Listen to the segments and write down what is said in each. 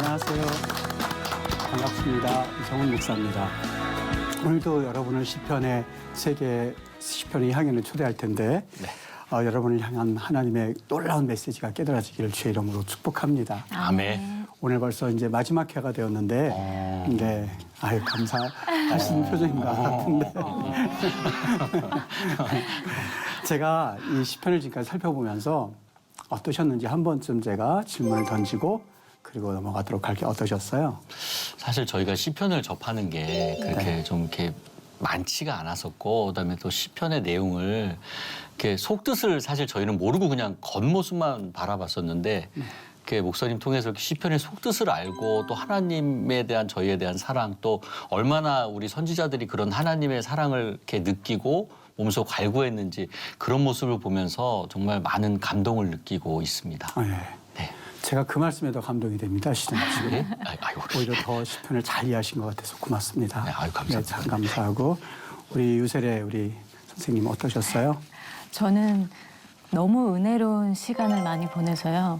안녕하세요. 반갑습니다. 이성훈 목사입니다. 오늘도 여러분을 시편의 세계 시편의 향연을 초대할 텐데 여러분을 향한 하나님의 놀라운 메시지가 깨달아지기를 주의 이름으로 축복합니다. 아멘. 오늘 벌써 이제 마지막 회가 되었는데, 네, 아유 감사하시는 표정인 것 같은데, 제가 이 시편을 지금까지 살펴보면서 어떠셨는지 한 번쯤 제가 질문을 던지고 그리고 넘어가도록 할게요. 어떠셨어요? 사실 저희가 시편을 접하는 게 그렇게 좀 이렇게 많지가 않았었고, 그다음에 또 시편의 내용을 이렇게 속뜻을 사실 저희는 모르고 그냥 겉모습만 바라봤었는데, 이렇게 목사님 통해서 이렇게 시편의 속뜻을 알고 또 하나님에 대한 저희에 대한 사랑, 또 얼마나 우리 선지자들이 그런 하나님의 사랑을 이렇게 느끼고 몸소 갈구했는지 그런 모습을 보면서 정말 많은 감동을 느끼고 있습니다. 네. 네. 제가 그 말씀에 더 감동이 됩니다. 지금 네? 아이고. 오히려 더 시편을 잘 이해하신 것 같아서 고맙습니다. 네, 아유, 감사합니다. 네, 참 감사하고 우리 유세례 우리 선생님 어떠셨어요? 저는 너무 은혜로운 시간을 많이 보내서요.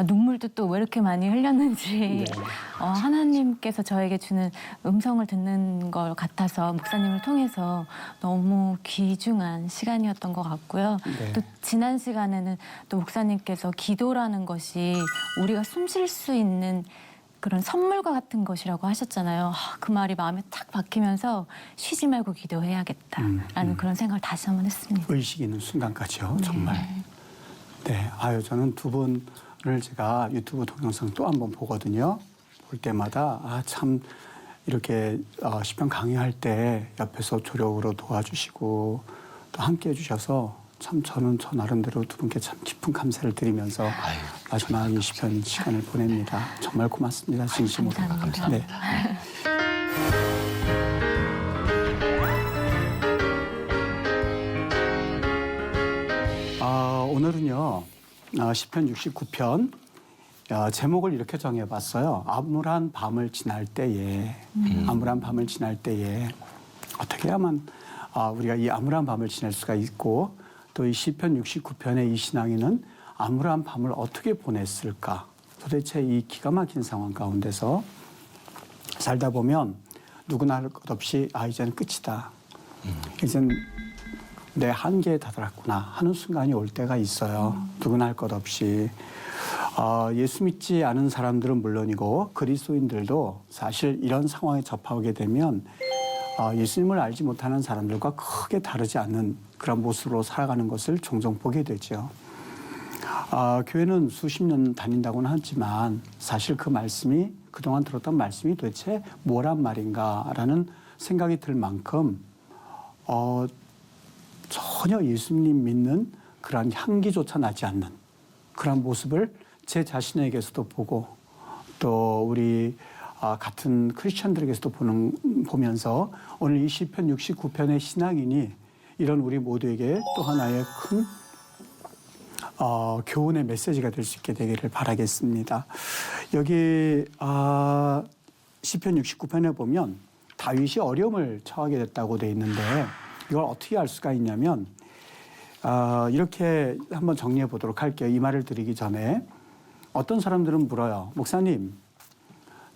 눈물도 또 왜 이렇게 많이 흘렸는지 하나님께서 저에게 주는 음성을 듣는 걸 같아서 목사님을 통해서 너무 귀중한 시간이었던 것 같고요. 네. 또 지난 시간에는 또 목사님께서 기도라는 것이 우리가 숨 쉴 수 있는 그런 선물과 같은 것이라고 하셨잖아요. 그 말이 마음에 탁 박히면서 쉬지 말고 기도해야겠다라는 그런 생각을 다시 한번 했습니다. 의식 있는 순간까지요. 정말. 네. 아유 저는 두 분을 제가 유튜브 동영상 또 한 번 보거든요. 볼 때마다 참 이렇게 시편 강의할 때 옆에서 조력으로 도와주시고 또 함께 해주셔서 참 저는 저 나름대로 두 분께 참 깊은 감사를 드리면서 마지막 이 시편 시간을 보냅니다. 정말 고맙습니다. 진심으로. 감사합니다. 네. 오늘은요 시편 69편 제목을 이렇게 정해봤어요. 암울한 밤을 지날 때에 암울한 밤을 지날 때에 어떻게 하면 우리가 이 암울한 밤을 지낼 수가 있고 또 이 시편 69편의 이 신앙인은 암울한 밤을 어떻게 보냈을까? 도대체 이 기가 막힌 상황 가운데서 살다 보면 누구나 할 것 없이 이제는 끝이다. 이젠 내 한계에 다다랐구나 하는 순간이 올 때가 있어요. 누구나 할 것 없이. 예수 믿지 않은 사람들은 물론이고 그리스도인들도 사실 이런 상황에 접하게 되면 예수님을 알지 못하는 사람들과 크게 다르지 않는 그런 모습으로 살아가는 것을 종종 보게 되죠. 교회는 수십 년 다닌다고는 하지만 사실 그 말씀이 그동안 들었던 말씀이 도대체 뭐란 말인가라는 생각이 들 만큼 전혀 예수님 믿는 그런 향기조차 나지 않는 그런 모습을 제 자신에게서도 보고 또 우리 같은 크리스천들에게서도 보면서 오늘 이 시편 69편의 신앙인이 이런 우리 모두에게 또 하나의 큰 교훈의 메시지가 될 수 있게 되기를 바라겠습니다. 여기 시편 69편에 보면 다윗이 어려움을 처하게 됐다고 돼 있는데 이걸 어떻게 알 수가 있냐면 이렇게 한번 정리해 보도록 할게요. 이 말을 드리기 전에 어떤 사람들은 물어요. 목사님,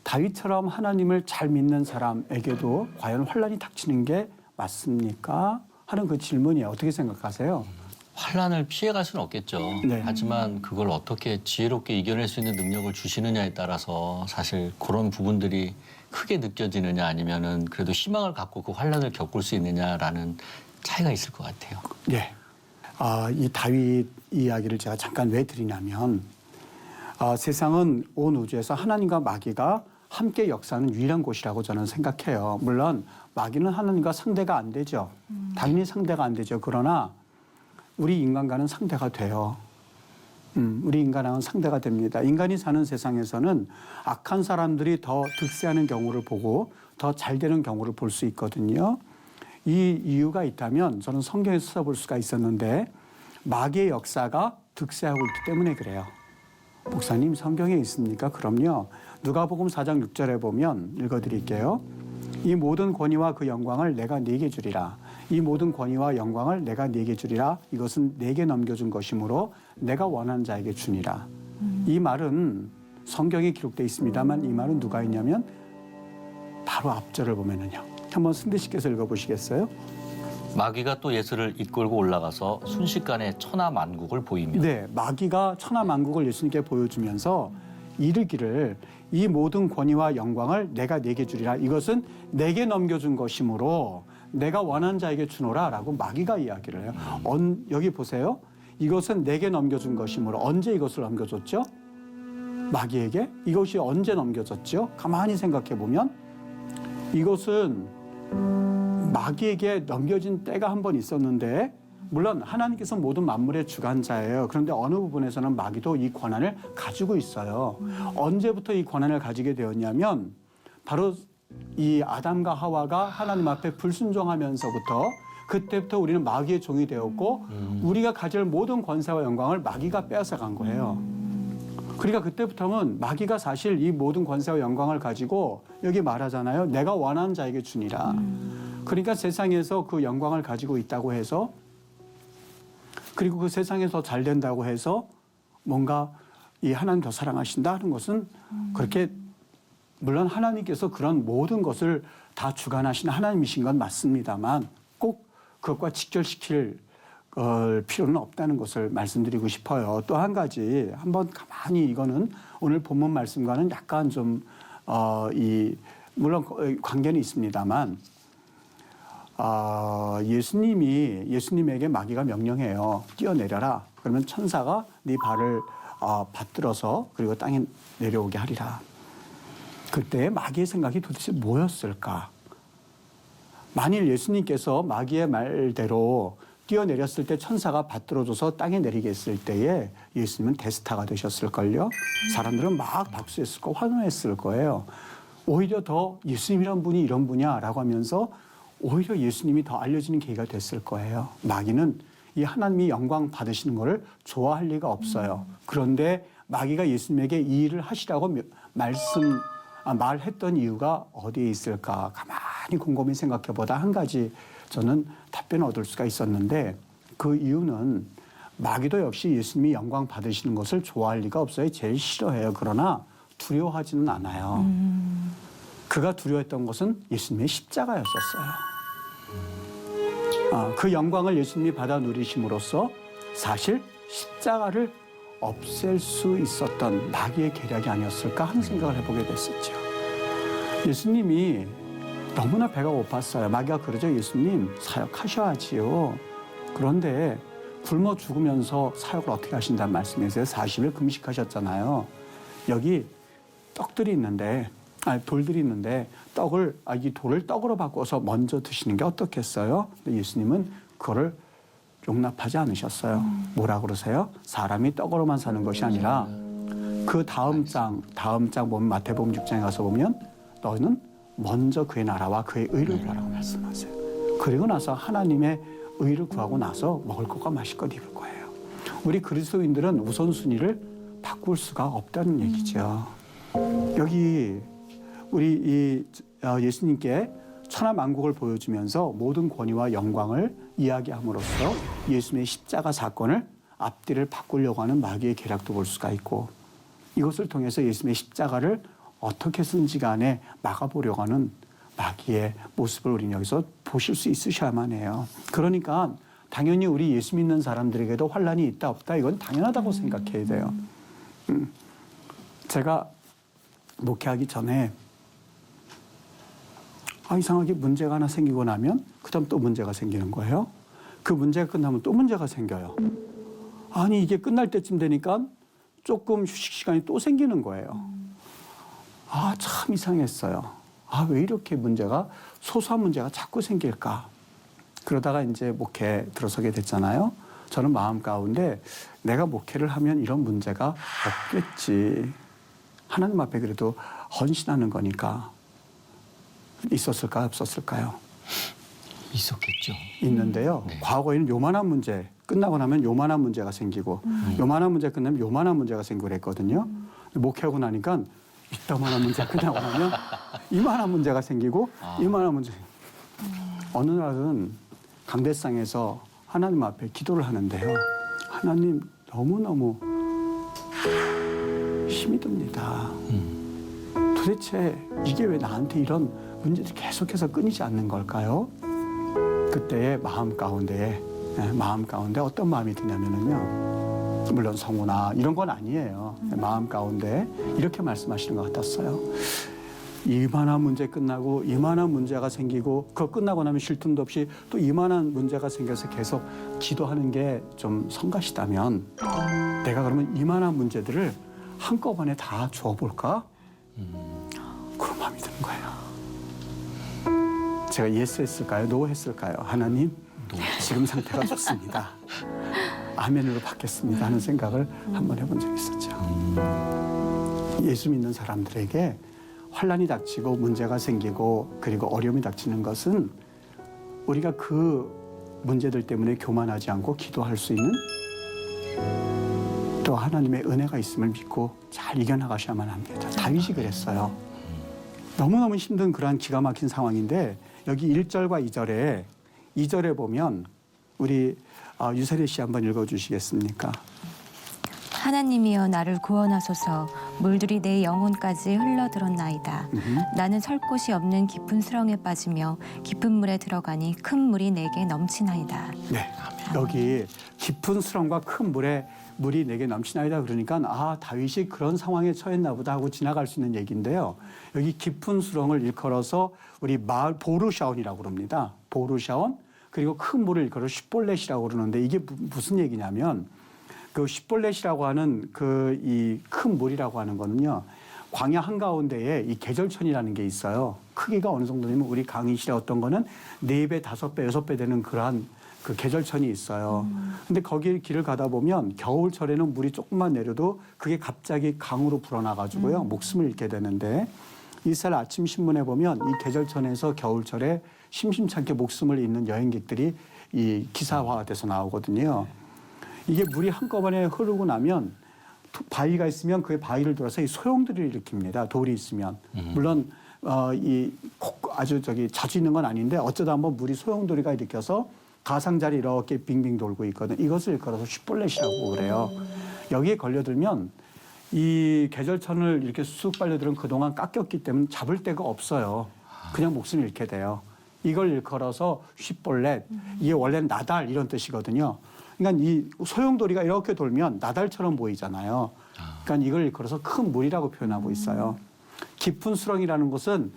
다윗처럼 하나님을 잘 믿는 사람에게도 과연 환란이 닥치는 게 맞습니까? 하는 그 질문이에요. 어떻게 생각하세요? 환란을 피해갈 수는 없겠죠. 네. 하지만 그걸 어떻게 지혜롭게 이겨낼 수 있는 능력을 주시느냐에 따라서 사실 그런 부분들이 크게 느껴지느냐 아니면은 그래도 희망을 갖고 그 환란을 겪을 수 있느냐라는 차이가 있을 것 같아요. 네. 이 다윗 이야기를 제가 잠깐 왜 드리냐면 세상은 온 우주에서 하나님과 마귀가 함께 역사하는 유일한 곳이라고 저는 생각해요. 물론 마귀는 하나님과 상대가 안 되죠. 당연히 상대가 안 되죠. 그러나 우리 인간과는 상대가 돼요. 우리 인간하고는 상대가 됩니다. 인간이 사는 세상에서는 악한 사람들이 더 득세하는 경우를 보고 더 잘 되는 경우를 볼 수 있거든요. 이 이유가 있다면 저는 성경에서 찾아볼 수가 있었는데 마귀의 역사가 득세하고 있기 때문에 그래요. 목사님 성경에 있습니까? 그럼요. 누가복음 4장 6절에 보면 읽어드릴게요. 이 모든 권위와 그 영광을 내가 네게 주리라. 이 모든 권위와 영광을 내가 네게 주리라. 이것은 네게 넘겨준 것이므로 내가 원하는 자에게 주니라. 이 말은 성경에 기록되어 있습니다만 이 말은 누가 했냐면 바로 앞절을 보면은요. 한번 승대 씨께서 읽어보시겠어요? 마귀가 또 예수를 이끌고 올라가서 순식간에 천하만국을 보이며 네, 마귀가 천하만국을 예수님께 보여주면서 이르기를 이 모든 권위와 영광을 내가 네게 주리라. 이것은 내게 넘겨준 것이므로 내가 원하는 자에게 주노라라고 마귀가 이야기를 해요. 여기 보세요. 이것은 내게 넘겨준 것이므로 언제 이것을 넘겨줬죠? 마귀에게? 이것이 언제 넘겨졌죠? 가만히 생각해 보면 이것은 마귀에게 넘겨진 때가 한 번 있었는데 물론 하나님께서 모든 만물의 주관자예요. 그런데 어느 부분에서는 마귀도 이 권한을 가지고 있어요. 언제부터 이 권한을 가지게 되었냐면 바로 이 아담과 하와가 하나님 앞에 불순종하면서부터 그때부터 우리는 마귀의 종이 되었고 우리가 가질 모든 권세와 영광을 마귀가 빼앗아간 거예요. 그러니까 그때부터는 마귀가 사실 이 모든 권세와 영광을 가지고 여기 말하잖아요. 내가 원하는 자에게 주니라. 그러니까 세상에서 그 영광을 가지고 있다고 해서 그리고 그 세상에서 잘 된다고 해서 뭔가 이 하나님 더 사랑하신다 하는 것은 그렇게 물론 하나님께서 그런 모든 것을 다 주관하신 하나님이신 건 맞습니다만 꼭 그것과 직결시킬 필요는 없다는 것을 말씀드리고 싶어요. 또 한 가지 한번 가만히 이거는 오늘 본문 말씀과는 약간 좀 물론 관계는 있습니다만 예수님에게 마귀가 명령해요. 뛰어내려라. 그러면 천사가 네 발을 받들어서 그리고 땅에 내려오게 하리라. 그때 마귀의 생각이 도대체 뭐였을까? 만일 예수님께서 마귀의 말대로 뛰어내렸을 때 천사가 받들어줘서 땅에 내리게 했을 때에 예수님은 대스타가 되셨을걸요. 사람들은 막 박수했을 거 환호했을 거예요. 오히려 더 예수님이란 분이 이런 분이야라고 하면서 오히려 예수님이 더 알려지는 계기가 됐을 거예요. 마귀는 이 하나님이 영광 받으시는 것을 좋아할 리가 없어요. 그런데 마귀가 예수님에게 이 일을 하시라고 말했던 이유가 어디에 있을까? 가만히 곰곰이 생각해보다 한 가지 저는 답변을 얻을 수가 있었는데 그 이유는 마귀도 역시 예수님이 영광 받으시는 것을 좋아할 리가 없어요. 제일 싫어해요. 그러나 두려워하지는 않아요. 그가 두려워했던 것은 예수님의 십자가였었어요. 그 영광을 예수님이 받아 누리심으로써 사실 십자가를 없앨 수 있었던 마귀의 계략이 아니었을까 하는 생각을 해보게 됐었죠. 예수님이 너무나 배가 고팠어요. 마귀가 그러죠. 예수님 사역하셔야지요. 그런데 굶어 죽으면서 사역을 어떻게 하신다는 말씀이세요? 40일 금식하셨잖아요. 여기 떡들이 있는데 돌들이 있는데 이 돌을 떡으로 바꿔서 먼저 드시는 게 어떻겠어요? 근데 예수님은 그거를 용납하지 않으셨어요. 뭐라 그러세요? 사람이 떡으로만 사는 것이 아니라 그 다음 장 보면 마태복음 6장에 가서 보면 너는 먼저 그의 나라와 그의 의를 구하라고 말씀하세요. 그리고 나서 하나님의 의를 구하고 나서 먹을 것과 마실 것 입을 거예요. 우리 그리스도인들은 우선순위를 바꿀 수가 없다는 얘기죠. 여기 우리 예수님께 천하만국을 보여주면서 모든 권위와 영광을 이야기함으로써 예수님의 십자가 사건을 앞뒤를 바꾸려고 하는 마귀의 계략도 볼 수가 있고 이것을 통해서 예수님의 십자가를 어떻게든지 간에 막아보려고 하는 마귀의 모습을 우리는 여기서 보실 수 있으셔야만 해요. 그러니까 당연히 우리 예수 믿는 사람들에게도 환란이 있다 없다 이건 당연하다고 생각해야 돼요. 제가 목회하기 전에 이상하게 문제가 하나 생기고 나면 그다음 또 문제가 생기는 거예요. 그 문제가 끝나면 또 문제가 생겨요. 아니 이게 끝날 때쯤 되니까 조금 휴식 시간이 또 생기는 거예요. 참 이상했어요. 왜 이렇게 소소한 문제가 자꾸 생길까? 그러다가 이제 목회 들어서게 됐잖아요. 저는 마음 가운데 내가 목회를 하면 이런 문제가 없겠지. 하나님 앞에 그래도 헌신하는 거니까. 있었을까요? 없었을까요? 있었겠죠. 있는데요. 네. 과거에는 요만한 문제, 끝나고 나면 요만한 문제가 생기고 요만한 문제 끝나면 요만한 문제가 생기고 그랬거든요. 목회하고 나니까 이따만한 문제 끝나고 나면 이만한 문제가 생기고 이만한 문제. 어느 날은 강대상에서 하나님 앞에 기도를 하는데요. 하나님 너무너무 힘이 듭니다. 도대체 이게 왜 나한테 이런 문제들이 계속해서 끊이지 않는 걸까요? 그때의 마음 가운데 어떤 마음이 드냐면요. 물론 성우나 이런 건 아니에요. 마음 가운데 이렇게 말씀하시는 것 같았어요. 이만한 문제 끝나고 이만한 문제가 생기고 그거 끝나고 나면 쉴 틈도 없이 또 이만한 문제가 생겨서 계속 기도하는 게 좀 성가시다면 내가 그러면 이만한 문제들을 한꺼번에 다 주어볼까? 그런 마음이 드는 거예요. 제가 예스 했을까요? 노 했을까요? 하나님, 지금 상태가 좋습니다. 아멘으로 받겠습니다 하는 생각을 한번 해본 적이 있었죠. 예수 믿는 사람들에게 환난이 닥치고 문제가 생기고 그리고 어려움이 닥치는 것은 우리가 그 문제들 때문에 교만하지 않고 기도할 수 있는 또 하나님의 은혜가 있음을 믿고 잘 이겨나가셔야만 합니다. 다윗이 그랬어요. 너무너무 힘든 그러한 기가 막힌 상황인데 여기 1절과 2절에 보면 우리 유세리 씨 한번 읽어주시겠습니까? 하나님이여 나를 구원하소서. 물들이 내 영혼까지 흘러들었나이다. 나는 설 곳이 없는 깊은 수렁에 빠지며 깊은 물에 들어가니 큰 물이 내게 넘치나이다. 네, 여기 깊은 수렁과 큰 물이 내게 넘치나이다 그러니까 다윗이 그런 상황에 처했나 보다 하고 지나갈 수 있는 얘기인데요. 여기 깊은 수렁을 일컬어서 우리 마을 보르샤온이라고 그럽니다. 보르샤온 그리고 큰 물을 일컬어 쉿볼렛이라고 그러는데 이게 무슨 얘기냐면 그 쉿볼렛이라고 하는 이 큰 물이라고 하는 거는요. 광야 한가운데에 이 계절천이라는 게 있어요. 크기가 어느 정도냐면 우리 강인실에 어떤 거는 4배, 5배, 6배 되는 그러한 그 계절천이 있어요. 근데 거기 길을 가다 보면 겨울철에는 물이 조금만 내려도 그게 갑자기 강으로 불어나가지고요. 목숨을 잃게 되는데 이스라엘 아침 신문에 보면 이 계절천에서 겨울철에 심심찮게 목숨을 잃는 여행객들이 이 기사화돼서 나오거든요. 이게 물이 한꺼번에 흐르고 나면 바위가 있으면 그 바위를 돌아서 이 소용돌이를 일으킵니다. 돌이 있으면. 물론 아주 자주 있는 건 아닌데 어쩌다 한번 물이 소용돌이가 일으켜서 가상자리 이렇게 빙빙 돌고 있거든. 이것을 일컬어서 쉿볼렛이라고 그래요. 여기에 걸려들면 이 계절천을 이렇게 쑥 빨려들은 그동안 깎였기 때문에 잡을 데가 없어요. 그냥 목숨을 잃게 돼요. 이걸 일컬어서 쉿볼렛. 이게 원래는 나달 이런 뜻이거든요. 그러니까 이 소용돌이가 이렇게 돌면 나달처럼 보이잖아요. 그러니까 이걸 일컬어서 큰 물이라고 표현하고 있어요. 깊은 수렁이라는 것은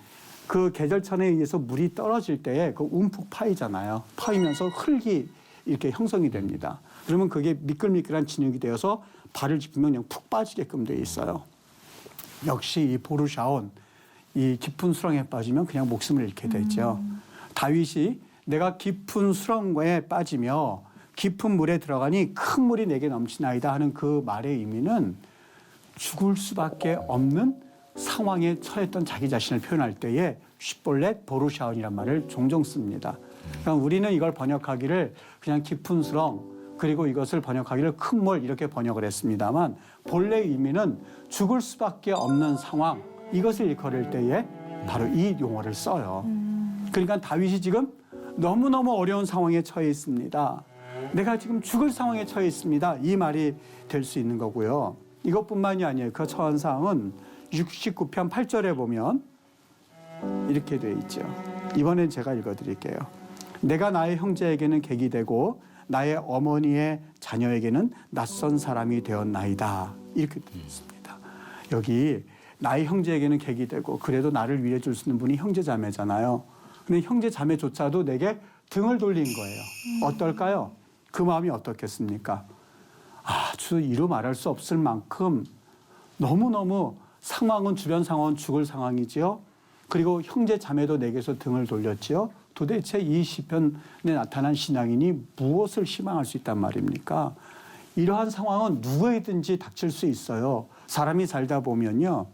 그 계절천에 의해서 물이 떨어질 때에 그 움푹 파이잖아요. 파이면서 흙이 이렇게 형성이 됩니다. 그러면 그게 미끌미끌한 진흙이 되어서 발을 짚으면 그냥 푹 빠지게끔 돼 있어요. 역시 이 보르샤온, 이 깊은 수렁에 빠지면 그냥 목숨을 잃게 되죠. 다윗이 내가 깊은 수렁에 빠지며 깊은 물에 들어가니 큰 물이 내게 넘치나이다 하는 그 말의 의미는 죽을 수밖에 없는 상황에 처했던 자기 자신을 표현할 때에 쉿볼렛 보르샤온이란 말을 종종 씁니다. 그러니까 우리는 이걸 번역하기를 그냥 깊은 수렁 그리고 이것을 번역하기를 큰 물 이렇게 번역을 했습니다만 본래 의미는 죽을 수밖에 없는 상황 이것을 일컬을 때에 바로 이 용어를 써요. 그러니까 다윗이 지금 너무너무 어려운 상황에 처해 있습니다. 내가 지금 죽을 상황에 처해 있습니다. 이 말이 될 수 있는 거고요. 이것뿐만이 아니에요. 그 처한 상황은 69편 8절에 보면 이렇게 돼 있죠. 이번엔 제가 읽어드릴게요. 내가 나의 형제에게는 객이 되고 나의 어머니의 자녀에게는 낯선 사람이 되었나이다. 이렇게 되어 있습니다. 여기 나의 형제에게는 객이 되고 그래도 나를 위해 줄 수 있는 분이 형제 자매잖아요. 근데 형제 자매조차도 내게 등을 돌린 거예요. 어떨까요? 그 마음이 어떻겠습니까? 아주 이루 말할 수 없을 만큼 너무너무 상황은 주변 상황은 죽을 상황이지요. 그리고 형제 자매도 내게서 등을 돌렸지요. 도대체 이 시편에 나타난 신앙인이 무엇을 희망할 수 있단 말입니까? 이러한 상황은 누구에든지 닥칠 수 있어요. 사람이 살다 보면요.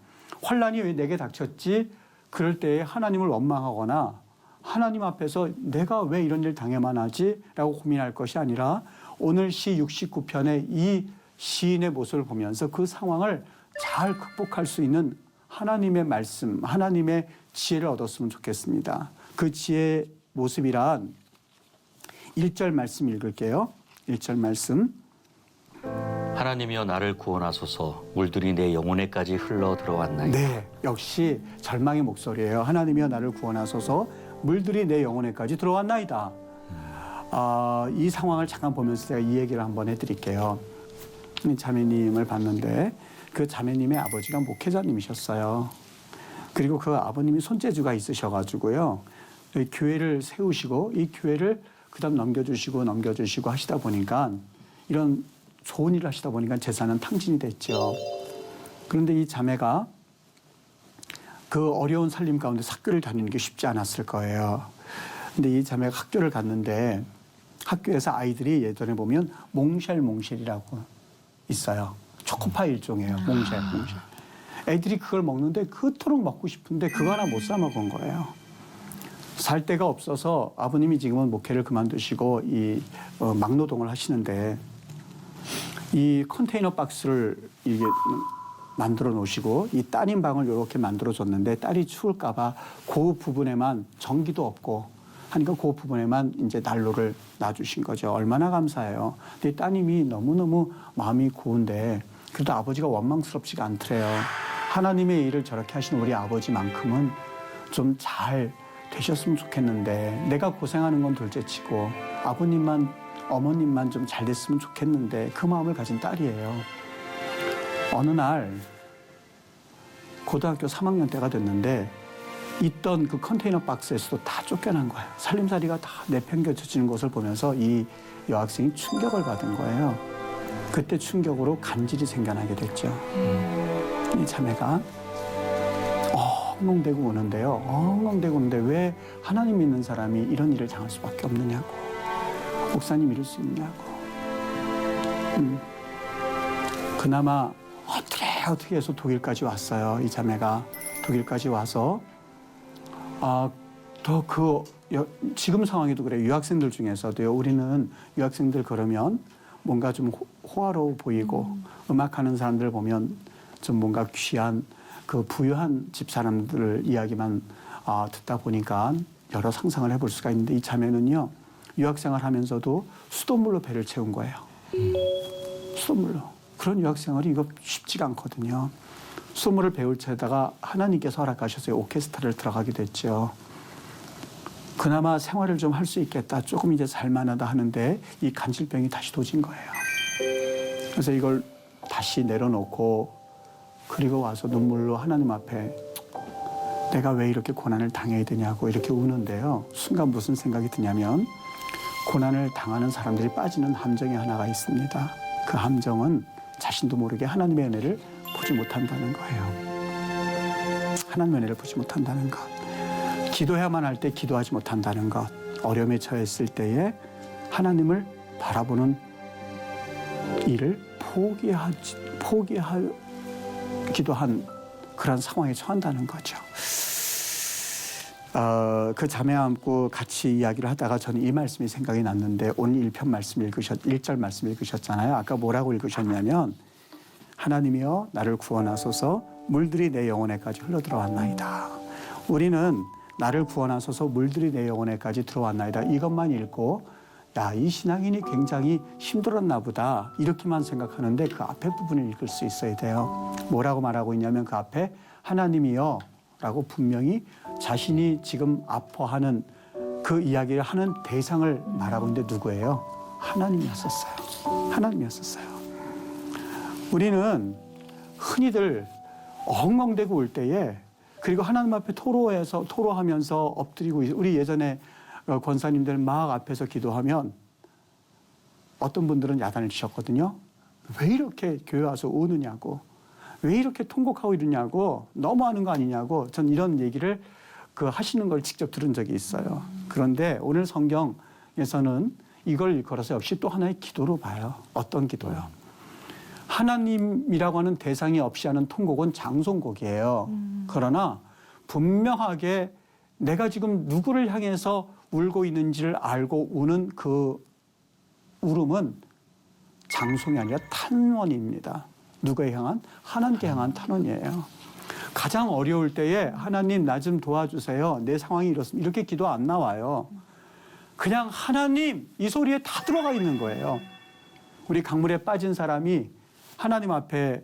환난이 왜 내게 닥쳤지? 그럴 때에 하나님을 원망하거나 하나님 앞에서 내가 왜 이런 일 당해만 하지? 라고 고민할 것이 아니라 오늘 시 69편의 이 시인의 모습을 보면서 그 상황을 잘 극복할 수 있는 하나님의 말씀, 하나님의 지혜를 얻었으면 좋겠습니다. 그 지혜의 모습이란 1절 말씀 읽을게요. 1절 말씀. 하나님이여 나를 구원하소서 물들이 내 영혼에까지 흘러 들어왔나이다. 네, 역시 절망의 목소리예요. 하나님이여 나를 구원하소서 물들이 내 영혼에까지 들어왔나이다. 이 상황을 잠깐 보면서 제가 이 얘기를 한번 해드릴게요. 자매님을 봤는데 그 자매님의 아버지가 목회자님이셨어요. 그리고 그 아버님이 손재주가 있으셔가지고요. 교회를 세우시고 이 교회를 그다음 넘겨주시고 하시다 보니까 이런 좋은 일을 하시다 보니까 재산은 탕진이 됐죠. 그런데 이 자매가 그 어려운 살림 가운데 학교를 다니는 게 쉽지 않았을 거예요. 근데 이 자매가 학교를 갔는데 학교에서 아이들이 예전에 보면 몽쉘이라고 있어요. 초코파이 일종이에요. 몽쉘. 애들이 그걸 먹는데 그토록 먹고 싶은데 그거 하나 못 사 먹은 거예요. 살 데가 없어서 아버님이 지금은 목회를 그만두시고 이 막노동을 하시는데 이 컨테이너 박스를 이게 만들어 놓으시고 이 따님 방을 이렇게 만들어 줬는데 딸이 추울까봐 그 부분에만 전기도 없고 하니까 그 부분에만 이제 난로를 놔주신 거죠. 얼마나 감사해요. 근데 따님이 너무너무 마음이 고운데 그래도 아버지가 원망스럽지가 않더래요. 하나님의 일을 저렇게 하시는 우리 아버지만큼은 좀 잘 되셨으면 좋겠는데 내가 고생하는 건 둘째치고 아버님만 어머님만 좀 잘 됐으면 좋겠는데 그 마음을 가진 딸이에요. 어느 날 고등학교 3학년 때가 됐는데 있던 그 컨테이너 박스에서도 다 쫓겨난 거예요. 살림살이가 다 내팽겨쳐지는 것을 보면서 이 여학생이 충격을 받은 거예요. 그때 충격으로 간질이 생겨나게 됐죠. 이 자매가 엉엉대고 우는데요. 엉엉대고 우는데 왜 하나님 믿는 사람이 이런 일을 당할 수밖에 없느냐고. 목사님 이럴 수 있냐고. 그나마 어떻게 해서 독일까지 왔어요. 이 자매가 독일까지 와서 지금 상황에도 그래요. 유학생들 중에서도요. 우리는 유학생들 그러면 뭔가 좀 호화로워 보이고 음악하는 사람들 보면 좀 뭔가 귀한 그 부유한 집 사람들 이야기만 듣다 보니까 여러 상상을 해볼 수가 있는데 이 자매는요. 유학생활 하면서도 수돗물로 배를 채운 거예요. 수돗물로. 그런 유학생활이 이거 쉽지가 않거든요. 수돗물을 배울 채에다가 하나님께서 허락하셔서 오케스트라를 들어가게 됐죠. 그나마 생활을 좀 할 수 있겠다. 조금 이제 살만하다 하는데 이 간질병이 다시 도진 거예요. 그래서 이걸 다시 내려놓고 그리고 와서 눈물로 하나님 앞에 내가 왜 이렇게 고난을 당해야 되냐고 이렇게 우는데요. 순간 무슨 생각이 드냐면 고난을 당하는 사람들이 빠지는 함정이 하나가 있습니다. 그 함정은 자신도 모르게 하나님의 은혜를 보지 못한다는 거예요. 하나님의 은혜를 보지 못한다는 것. 기도해야만 할 때 기도하지 못한다는 것. 어려움에 처했을 때에 하나님을 바라보는 일을 포기하기도 한 그런 상황에 처한다는 거죠. 그 자매와 함께 같이 이야기를 하다가 저는 이 말씀이 생각이 났는데 오늘 1절 말씀 읽으셨잖아요. 아까 뭐라고 읽으셨냐면 하나님이여 나를 구원하소서 물들이 내 영혼에까지 흘러들어왔나이다. 우리는 나를 구원하소서 물들이 내 영혼에까지 들어왔나이다. 이것만 읽고 야, 이 신앙인이 굉장히 힘들었나 보다 이렇게만 생각하는데 그 앞에 부분을 읽을 수 있어야 돼요. 뭐라고 말하고 있냐면 그 앞에 하나님이여 라고 분명히 자신이 지금 아파하는 그 이야기를 하는 대상을 말하고 있는데 누구예요? 하나님이었었어요. 하나님이었었어요. 우리는 흔히들 엉엉대고 올 때에 그리고 하나님 앞에 토로하면서 엎드리고 우리 예전에 권사님들 막 앞에서 기도하면 어떤 분들은 야단을 치셨거든요. 왜 이렇게 교회 와서 우느냐고. 왜 이렇게 통곡하고 이러냐고. 너무하는 거 아니냐고. 전 이런 얘기를 하시는 걸 직접 들은 적이 있어요. 그런데 오늘 성경에서는 이걸 일컬어서 역시 또 하나의 기도로 봐요. 어떤 기도요? 하나님이라고 하는 대상이 없이 하는 통곡은 장송곡이에요. 그러나 분명하게 내가 지금 누구를 향해서 울고 있는지를 알고 우는 그 울음은 장송이 아니라 탄원입니다. 누구에 향한? 하나님께 향한 탄원이에요. 가장 어려울 때에 하나님 나 좀 도와주세요. 내 상황이 이렇습니다. 이렇게 기도 안 나와요. 그냥 하나님 이 소리에 다 들어가 있는 거예요. 우리 강물에 빠진 사람이 하나님 앞에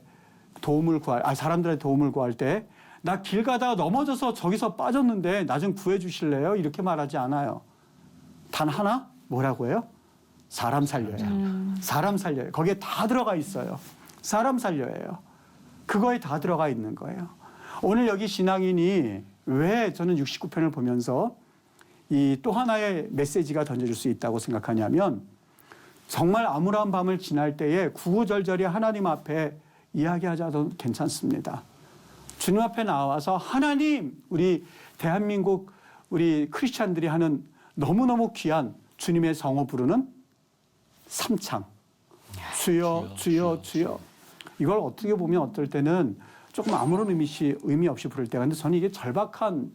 사람들의 도움을 구할 때 나 길 가다가 넘어져서 저기서 빠졌는데 나 좀 구해 주실래요? 이렇게 말하지 않아요. 단 하나 뭐라고 해요? 사람 살려요. 사람 살려요. 거기에 다 들어가 있어요. 사람 살려요. 그거에 다 들어가 있는 거예요. 오늘 여기 신앙인이 왜 저는 69편을 보면서 이 또 하나의 메시지가 던져줄 수 있다고 생각하냐면 정말 암울한 밤을 지날 때에 구구절절히 하나님 앞에 이야기하자도 괜찮습니다. 주님 앞에 나와서 하나님, 우리 대한민국 우리 크리스찬들이 하는 너무너무 귀한 주님의 성호 부르는 삼창. 주여, 주여, 주여. 이걸 어떻게 보면 어떨 때는 조금 아무런 의미 없이 부를 때가 있는데 저는 이게 절박한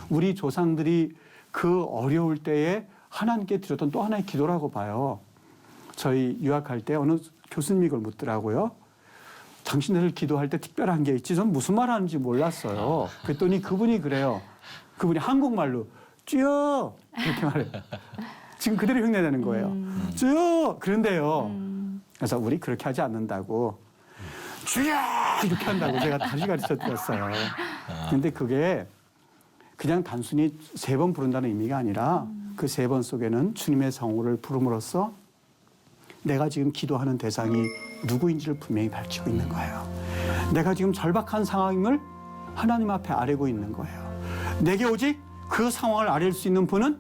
우리 조상들이 그 어려울 때에 하나님께 드렸던 또 하나의 기도라고 봐요. 저희 유학할 때 어느 교수님이 이걸 묻더라고요. 당신들 기도할 때 특별한 게 있지? 전 무슨 말 하는지 몰랐어요. 그랬더니 그분이 그래요. 그분이 한국말로 주여 이렇게 말해요. 지금 그대로 흉내내는 거예요. 주여 그런데요. 그래서 우리 그렇게 하지 않는다고 주여 이렇게 한다고 제가 다시 가르쳐 드렸어요. 그런데 그게 그냥 단순히 3번 부른다는 의미가 아니라 그 3번 속에는 주님의 성호를 부름으로써 내가 지금 기도하는 대상이 누구인지를 분명히 밝히고 있는 거예요. 내가 지금 절박한 상황임을 하나님 앞에 아뢰고 있는 거예요. 내게 오직 그 상황을 아뢰 수 있는 분은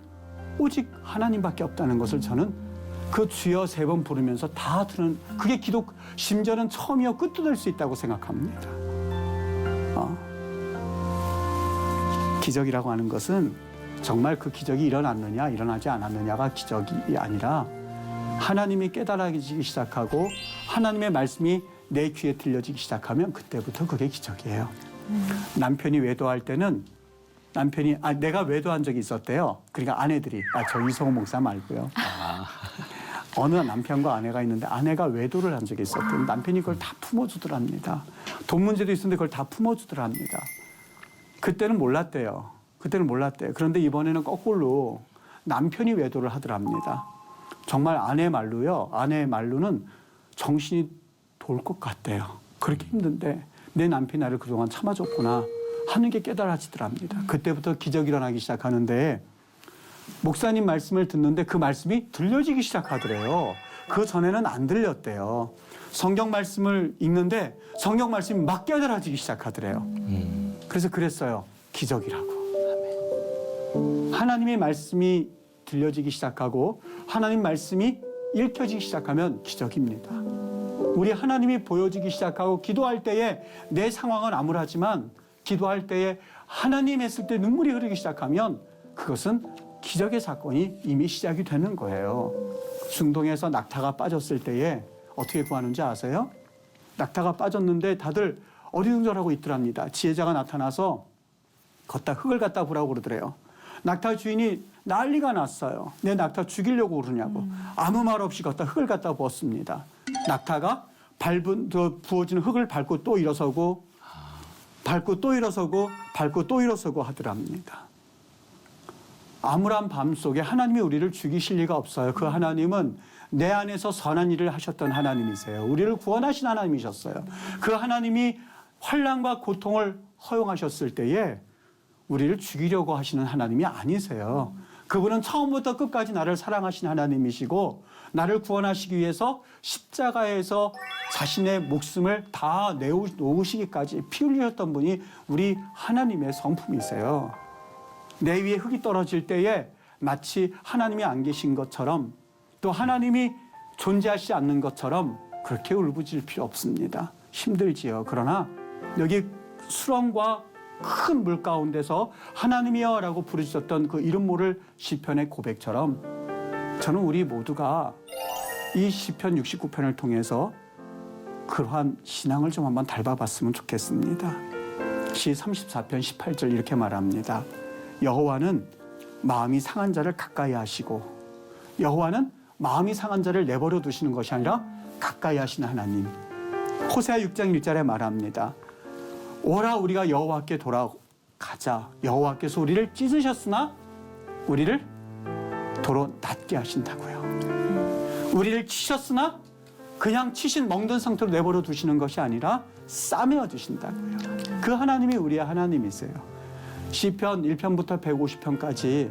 오직 하나님밖에 없다는 것을 저는 그 주여 3번 부르면서 다 들은 그게 기도 심지어는 처음이요 끝도 될 수 있다고 생각합니다. 기적이라고 하는 것은 정말 그 기적이 일어났느냐 일어나지 않았느냐가 기적이 아니라 하나님이 깨달아지기 시작하고 하나님의 말씀이 내 귀에 들려지기 시작하면 그때부터 그게 기적이에요. 남편이 외도할 때는 남편이 내가 외도한 적이 있었대요. 그러니까 아내들이 저 이성호 목사 말고요. 어느 남편과 아내가 있는데 아내가 외도를 한 적이 있었대요. 남편이 그걸 다 품어주더랍니다. 돈 문제도 있었는데 그걸 다 품어주더랍니다. 그때는 몰랐대요. 그런데 이번에는 거꾸로 남편이 외도를 하더랍니다. 정말 아내 말로는 정신이 돌 것 같대요. 그렇게 힘든데 내 남편이 나를 그동안 참아줬구나 하는 게 깨달아지더랍니다. 그때부터 기적이 일어나기 시작하는데 목사님 말씀을 듣는데 그 말씀이 들려지기 시작하더래요. 그 전에는 안 들렸대요. 성경 말씀을 읽는데 성경 말씀이 막 깨달아지기 시작하더래요. 그래서 그랬어요. 기적이라고. 하나님의 말씀이 들려지기 시작하고 하나님 말씀이 읽혀지기 시작하면 기적입니다. 우리 하나님이 보여지기 시작하고 기도할 때에 내 상황은 암울하지만 기도할 때에 하나님 했을 때 눈물이 흐르기 시작하면 그것은 기적의 사건이 이미 시작이 되는 거예요. 중동에서 낙타가 빠졌을 때에 어떻게 구하는지 아세요? 낙타가 빠졌는데 다들 어리둥절하고 있더랍니다. 지혜자가 나타나서 걷다 흙을 갖다 부라고 그러더래요. 낙타 주인이 난리가 났어요. 내 낙타 죽이려고 그러냐고. 아무 말 없이 걷다 흙을 갖다 부었습니다. 낙타가 부어지는 흙을 밟고 또 일어서고 밟고 또 일어서고 밟고 또 일어서고 하더랍니다. 암울한 밤 속에 하나님이 우리를 죽이실 리가 없어요. 그 하나님은 내 안에서 선한 일을 하셨던 하나님이세요. 우리를 구원하신 하나님이셨어요. 그 하나님이 환난과 고통을 허용하셨을 때에 우리를 죽이려고 하시는 하나님이 아니세요. 그분은 처음부터 끝까지 나를 사랑하신 하나님이시고 나를 구원하시기 위해서 십자가에서 자신의 목숨을 다 내놓으시기까지 피 흘리셨던 분이 우리 하나님의 성품이세요. 내 위에 흙이 떨어질 때에 마치 하나님이 안 계신 것처럼 또 하나님이 존재하지 않는 것처럼 그렇게 울부짖을 필요 없습니다. 힘들지요. 그러나 여기 수렁과 큰 물 가운데서 하나님이여 라고 부르셨던 그 이름 모를 시편의 고백처럼 저는 우리 모두가 이 시편 69편을 통해서 그러한 신앙을 좀 한번 닮아봤으면 좋겠습니다. 시 34편 18절 이렇게 말합니다. 여호와는 마음이 상한 자를 가까이 하시고 여호와는 마음이 상한 자를 내버려 두시는 것이 아니라 가까이 하시는 하나님. 호세아 6장 1절에 말합니다. 오라 우리가 여호와께 돌아가자. 여호와께서 우리를 찢으셨으나 우리를 도로 낫게 하신다고요. 우리를 치셨으나 그냥 치신 멍든 상태로 내버려 두시는 것이 아니라 싸매어 주신다고요. 그 하나님이 우리의 하나님이세요. 시편 1편부터 150편까지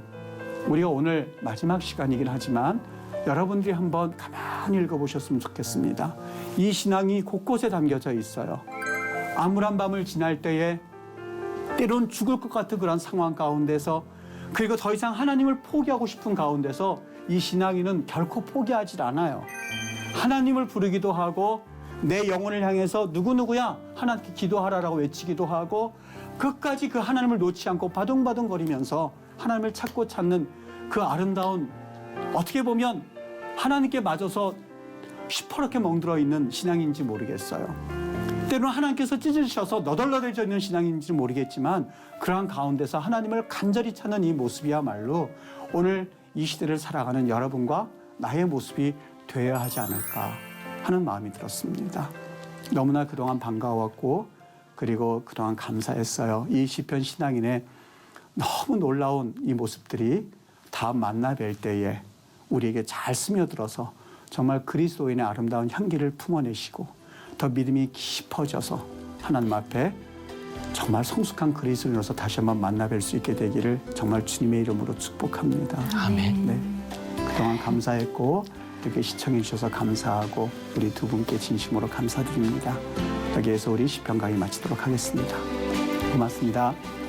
우리가 오늘 마지막 시간이긴 하지만 여러분들이 한번 가만히 읽어보셨으면 좋겠습니다. 이 신앙이 곳곳에 담겨져 있어요. 암울한 밤을 지날 때에 때론 죽을 것 같은 그런 상황 가운데서 그리고 더 이상 하나님을 포기하고 싶은 가운데서 이 신앙인은 결코 포기하지 않아요. 하나님을 부르기도 하고 내 영혼을 향해서 누구누구야 하나님께 기도하라라고 외치기도 하고 끝까지 그 하나님을 놓지 않고 바둥바둥거리면서 하나님을 찾고 찾는 그 아름다운 어떻게 보면 하나님께 맞아서 시퍼렇게 멍들어 있는 신앙인지 모르겠어요. 때로는 하나님께서 찢으셔서 너덜너덜해져 있는 신앙인지 모르겠지만 그러한 가운데서 하나님을 간절히 찾는 이 모습이야말로 오늘 이 시대를 살아가는 여러분과 나의 모습이 되어야 하지 않을까 하는 마음이 들었습니다. 너무나 그동안 반가웠고 그리고 그동안 감사했어요. 이 시편 신앙인의 너무 놀라운 이 모습들이 다음 만나 뵐 때에 우리에게 잘 스며들어서 정말 그리스도인의 아름다운 향기를 품어내시고 더 믿음이 깊어져서 하나님 앞에 정말 성숙한 그리스도인으로서 다시 한번 만나 뵐 수 있게 되기를 정말 주님의 이름으로 축복합니다. 아멘. 네, 그동안 감사했고 이렇게 시청해 주셔서 감사하고 우리 두 분께 진심으로 감사드립니다. 여기에서 우리 시편 강의 마치도록 하겠습니다. 고맙습니다.